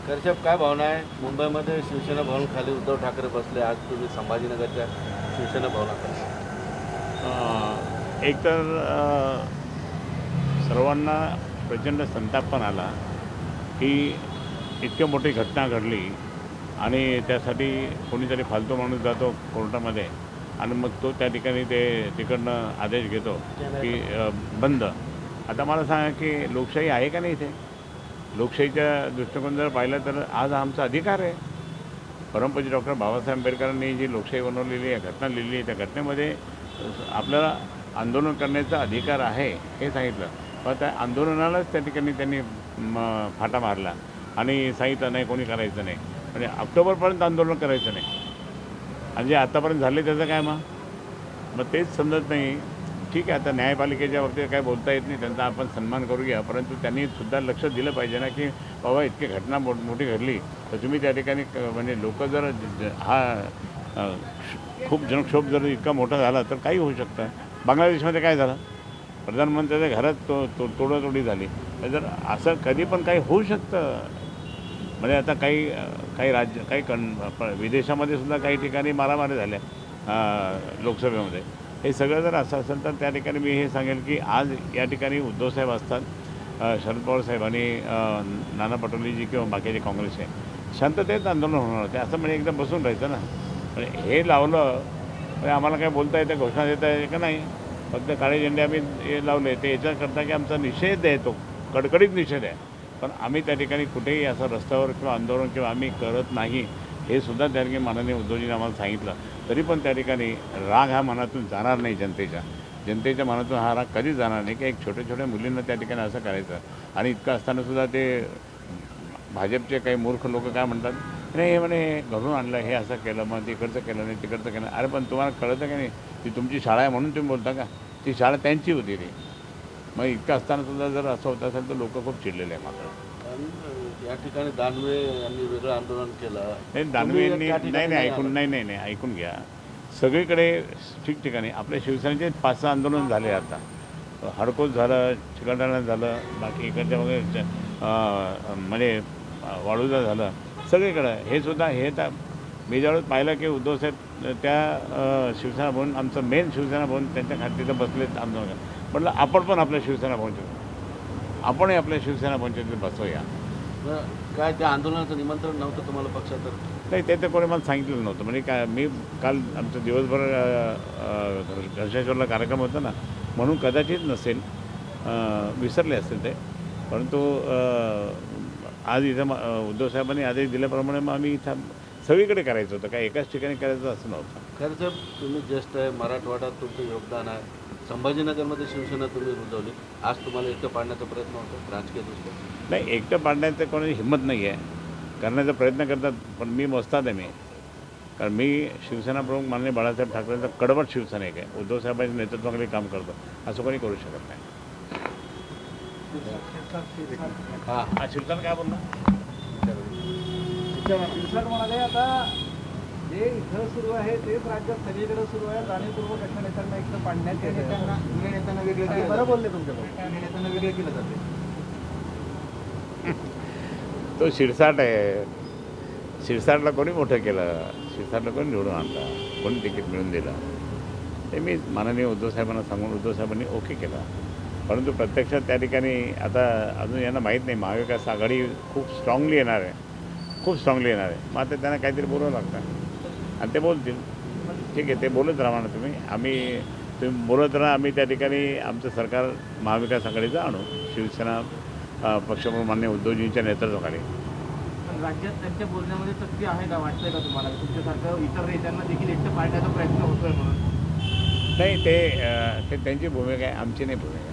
खरसाहेब, काय भावना आहे? मुंबईमध्ये शिवसेना भवन खाली उद्धव ठाकरे बसले, आज तुम्ही संभाजीनगरच्या शिवसेना भवनाखाली. एकतर सर्वांना प्रचंड संताप पण आला की इतकी मोठी घटना घडली आणि त्यासाठी कोणीतरी फालतू माणूस जातो कोर्टामध्ये आणि मग तो त्या ठिकाणी ते तिकडनं आदेश घेतो की बंद. आता मला सांगा की लोकशाही आहे का नाही इथे? लोकशाहीच्या दृष्टिकोन जर पाहिलं तर आज आमचा अधिकार आहे. परमपूज्य डॉक्टर बाबासाहेब आंबेडकरांनी जी लोकशाही बनवलेली आहे, घटना लिहिली आहे, त्या घटनेमध्ये आपल्याला आंदोलन करण्याचा अधिकार आहे हे सांगितलं. पण त्या आंदोलनालाच त्या ठिकाणी त्यांनी फाटा मारला आणि सांगितलं नाही कोणी करायचं नाही, म्हणजे ऑक्टोबरपर्यंत आंदोलन करायचं नाही. आणि जे आतापर्यंत झाले त्याचं काय मग तेच समजत नाही. ठीक आहे, आता न्यायपालिकेच्या बाबतीत काय बोलता येत नाही, त्यांचा आपण सन्मान करूया, परंतु त्यांनी सुद्धा लक्ष दिलं पाहिजे ना की बाबा इतकी घटना मोठी घडली तर तुम्ही त्या ठिकाणी म्हणजे लोक जर खूप जनक्षोभ जर इतका मोठा झाला तर काही होऊ शकतं. बांगलादेशमध्ये काय झालं? प्रधानमंत्र्याच्या घरात तोडातोडी झाली. जर असं कधी पण काही होऊ शकतं. म्हणजे आता काही राज्य विदेशामध्ये सुद्धा काही ठिकाणी मारामारी झाल्या लोकसभेमध्ये. हे सगळं जर असं असेल तर त्या ठिकाणी मी हे सांगेन की आज या ठिकाणी उद्धवसाहेब असतात, शरद पवार साहेब आणि नाना पटोलेजी किंवा बाकीचे काँग्रेस आहे, शांततेत आंदोलन होणार होते. असं म्हणजे एकदम बसून राहायचं ना. म्हणजे हे लावलं म्हणजे आम्हाला काय बोलता येतं, घोषणा देता येते का नाही? फक्त काळे झेंडे आम्ही हे लावले ते याच्याकरता की आमचा निषेध आहे, तो कडकडीत निषेध आहे. पण आम्ही त्या ठिकाणी कुठेही असं रस्त्यावर किंवा आंदोलन किंवा आम्ही करत नाही हे सुद्धा त्या ठिकाणी माननीय उद्धवजींनी आम्हाला सांगितलं. तरी पण त्या ठिकाणी राग हा मनातून जाणार नाही. जनतेच्या मनातून हा राग कधीच जाणार नाही की एक छोट्या मुलींना त्या ठिकाणी असं करायचं. आणि इतकं असतानासुद्धा ते भाजपचे काही मूर्ख लोक काय म्हणतात, नाही हे म्हणे घडून आणलं, हे असं केलं, मग तिकडचं केलं नाही तिकडचं केलं. अरे पण तुम्हाला कळतं का नाही, ती तुमची शाळा आहे म्हणून तुम्ही बोलता का? ती शाळा त्यांची होती ती. मग इतकं असतानासुद्धा जर असं होत असेल तर लोक खूप चिडलेले आहे मात्र. या ठिकाणी दानवे यांनी वेगळं आंदोलन केलं. नाही, दानवेंनी नाही ऐकून घ्या. सगळीकडे ठिकठिकाणी आपल्या शिवसेनेचे 5-6 आंदोलन झाले. आता हडकोच झालं, चिकलठाणा झालं, बाकी इकडच्या वगैरे म्हणजे वाळूजा झालं, सगळीकडं हे सुद्धा. हे तर मी ज्यावेळेस पाहिलं की उद्धवसाहेब त्या शिवसेना भवन, आमचं मेन शिवसेना भवन त्यांच्या खात्यात बसलेत आंदोलन. म्हटलं आपण पण आपल्या शिवसेना भवनच्या आपणही आपल्या शिवसेना भवनच्या तिथे बसवूया. काय त्या आंदोलनाचं निमंत्रण नव्हतं तुम्हाला पक्षात? नाही, ते तर कोणी मला सांगितलेलं नव्हतं. म्हणजे काय, मी काल आमचं दिवसभर घनशेश्वरला कार्यक्रम होता ना, म्हणून कदाचित नसेल, विसरले असतील ते. परंतु आज इथं उद्धवसाहेबांनी आदेश दिल्याप्रमाणे मग आम्ही इथं सगळीकडे करायचं होतं, काय एकाच ठिकाणी करायचं असं नव्हतं. खरं तुम्ही ज्येष्ठ आहे, मराठवाड्यात तुमचं योगदान आहे, संभाजीनगरमध्ये शिवसेना तुम्ही रुजवली, आज तुम्हाला एकटं पाडण्याचा प्रयत्न होतो राजकीय दृष्ट्या? नाही, एकटं पाडण्याचं कोणाची हिंमत नाही आहे, करण्याचा प्रयत्न करतात. पण मी मोजतात आहे कारण मी शिवसेना प्रमुख माननीय बाळासाहेब ठाकरेंचा कडवट शिवसैनिक आहे. उद्धवसाहेबांच्या नेतृत्वाखाली काम करतो, असं कोणी करू शकत नाही. हां, शिवसेना काय बोलणार? म्हणाले आता जे इथं सुरू आहे तेच राज्यात सगळीकडे सुरू आहे. जाणीवपूर्वक अशा नेत्यांना एकटं पाडण्यात नेत्यांना वेगळं बरं बोलले तुमच्या नेत्यांना वेगळं केलं जाते. तो शिरसाट आहे. शिरसाटला कोणी मोठं केलं? शिरसाटला कोणी निवडून आणलं? कोणी तिकीट मिळून दिलं? ते मी माननीय उद्धवसाहेबांना सांगून उद्धवसाहेबांनी ओके केलं. परंतु प्रत्यक्षात त्या ठिकाणी आता अजून यांना माहीत नाही, महाविकास आघाडी खूप स्ट्रॉंगली येणार आहे. मग आता त्यांना काहीतरी बोलावं लागतं आणि ते बोलतील. ठीक आहे, ते बोलत राहा ना तुम्ही बोलत राहा. आम्ही त्या ठिकाणी आमचं सरकार महाविकास आघाडीचं आणू, शिवसेना पक्षप्रमुख माननीय उद्धवजींच्या नेतृत्वाखाली. राज्यात त्यांच्या बोलण्यामध्ये तथ्य आहे का, वाटतंय का तुम्हाला तुमच्यासारखं इतर नेत्यांना देखील एकटं पाडण्याचा प्रयत्न होतोय म्हणून? नाही, ते त्यांची भूमिका आहे, आमची नाही भूमिका.